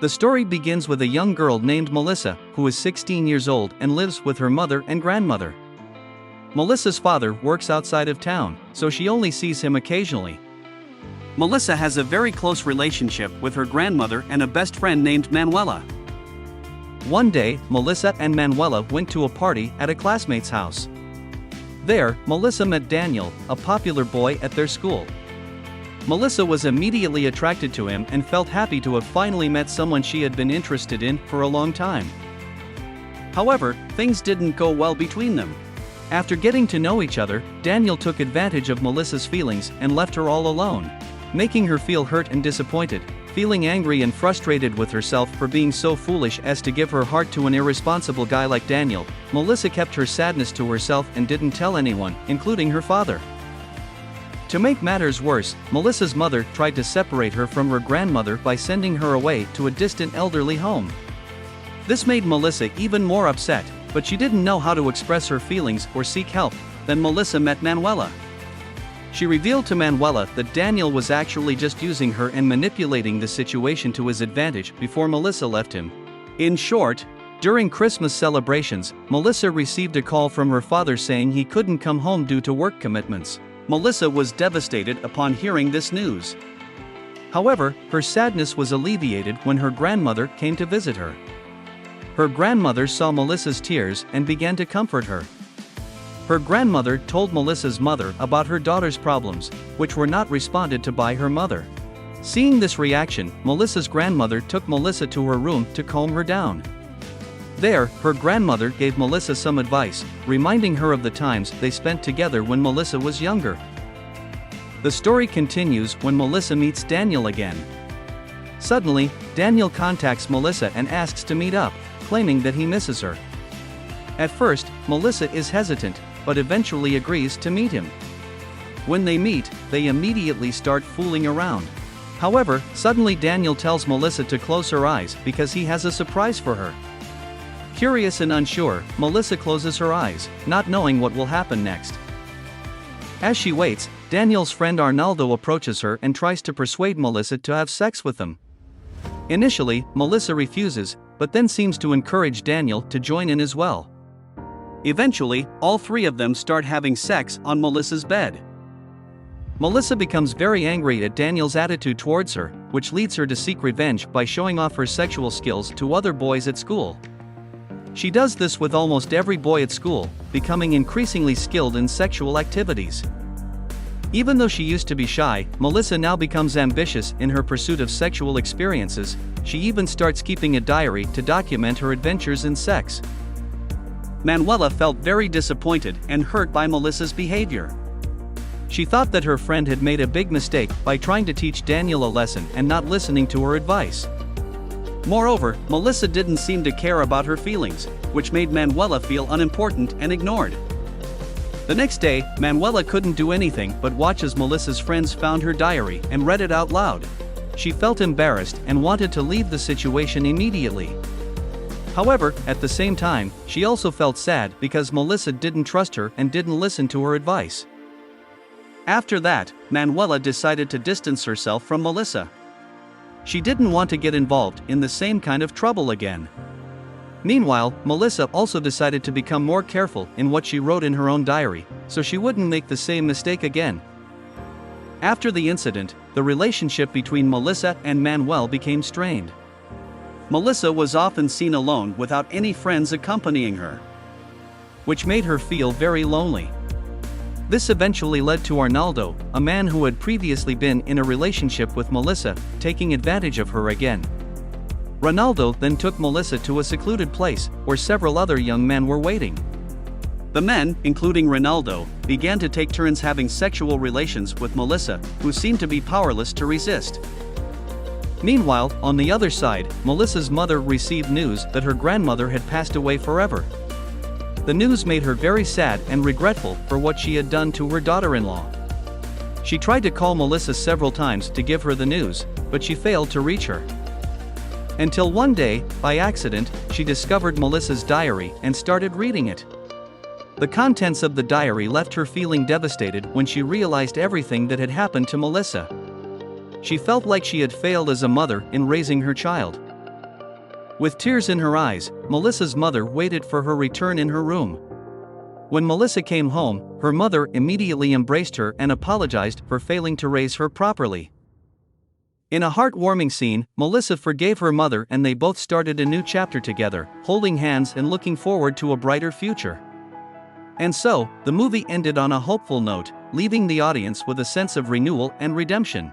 The story begins with a young girl named Melissa, who is 16 years old and lives with her mother and grandmother. Melissa's father works outside of town, so she only sees him occasionally. Melissa has a very close relationship with her grandmother and a best friend named Manuela. One day, Melissa and Manuela went to a party at a classmate's house. There, Melissa met Daniel, a popular boy at their school. Melissa was immediately attracted to him and felt happy to have finally met someone she had been interested in for a long time. However, things didn't go well between them. After getting to know each other, Daniel took advantage of Melissa's feelings and left her all alone, making her feel hurt and disappointed. Feeling angry and frustrated with herself for being so foolish as to give her heart to an irresponsible guy like Daniel, Melissa kept her sadness to herself and didn't tell anyone, including her father. To make matters worse, Melissa's mother tried to separate her from her grandmother by sending her away to a distant elderly home. This made Melissa even more upset, but she didn't know how to express her feelings or seek help. Then Melissa met Manuela. She revealed to Manuela that Daniel was actually just using her and manipulating the situation to his advantage before Melissa left him. In short, during Christmas celebrations, Melissa received a call from her father saying he couldn't come home due to work commitments. Melissa was devastated upon hearing this news. However, her sadness was alleviated when her grandmother came to visit her. Her grandmother saw Melissa's tears and began to comfort her. Her grandmother told Melissa's mother about her daughter's problems, which were not responded to by her mother. Seeing this reaction, Melissa's grandmother took Melissa to her room to calm her down. There, her grandmother gave Melissa some advice, reminding her of the times they spent together when Melissa was younger. The story continues when Melissa meets Daniel again. Suddenly, Daniel contacts Melissa and asks to meet up, claiming that he misses her. At first, Melissa is hesitant, but eventually agrees to meet him. When they meet, they immediately start fooling around. However, suddenly Daniel tells Melissa to close her eyes because he has a surprise for her. Curious and unsure, Melissa closes her eyes, not knowing what will happen next. As she waits, Daniel's friend Arnaldo approaches her and tries to persuade Melissa to have sex with him. Initially, Melissa refuses, but then seems to encourage Daniel to join in as well. Eventually, all three of them start having sex on Melissa's bed. Melissa becomes very angry at Daniel's attitude towards her, which leads her to seek revenge by showing off her sexual skills to other boys at school. She does this with almost every boy at school, becoming increasingly skilled in sexual activities. Even though she used to be shy, Melissa now becomes ambitious in her pursuit of sexual experiences. She even starts keeping a diary to document her adventures in sex. Manuela felt very disappointed and hurt by Melissa's behavior. She thought that her friend had made a big mistake by trying to teach Daniel a lesson and not listening to her advice. Moreover, Melissa didn't seem to care about her feelings, which made Manuela feel unimportant and ignored. The next day, Manuela couldn't do anything but watch as Melissa's friends found her diary and read it out loud. She felt embarrassed and wanted to leave the situation immediately. However, at the same time, she also felt sad because Melissa didn't trust her and didn't listen to her advice. After that, Manuela decided to distance herself from Melissa. She didn't want to get involved in the same kind of trouble again. Meanwhile, Melissa also decided to become more careful in what she wrote in her own diary, so she wouldn't make the same mistake again. After the incident, the relationship between Melissa and Manuel became strained. Melissa was often seen alone without any friends accompanying her, which made her feel very lonely. This eventually led to Arnaldo, a man who had previously been in a relationship with Melissa, taking advantage of her again. Ronaldo then took Melissa to a secluded place, where several other young men were waiting. The men, including Ronaldo, began to take turns having sexual relations with Melissa, who seemed to be powerless to resist. Meanwhile, on the other side, Melissa's mother received news that her grandmother had passed away forever. The news made her very sad and regretful for what she had done to her daughter-in-law. She tried to call Melissa several times to give her the news, but she failed to reach her. Until one day, by accident, she discovered Melissa's diary and started reading it. The contents of the diary left her feeling devastated when she realized everything that had happened to Melissa. She felt like she had failed as a mother in raising her child. With tears in her eyes, Melissa's mother waited for her return in her room. When Melissa came home, her mother immediately embraced her and apologized for failing to raise her properly. In a heartwarming scene, Melissa forgave her mother and they both started a new chapter together, holding hands and looking forward to a brighter future. And so, the movie ended on a hopeful note, leaving the audience with a sense of renewal and redemption.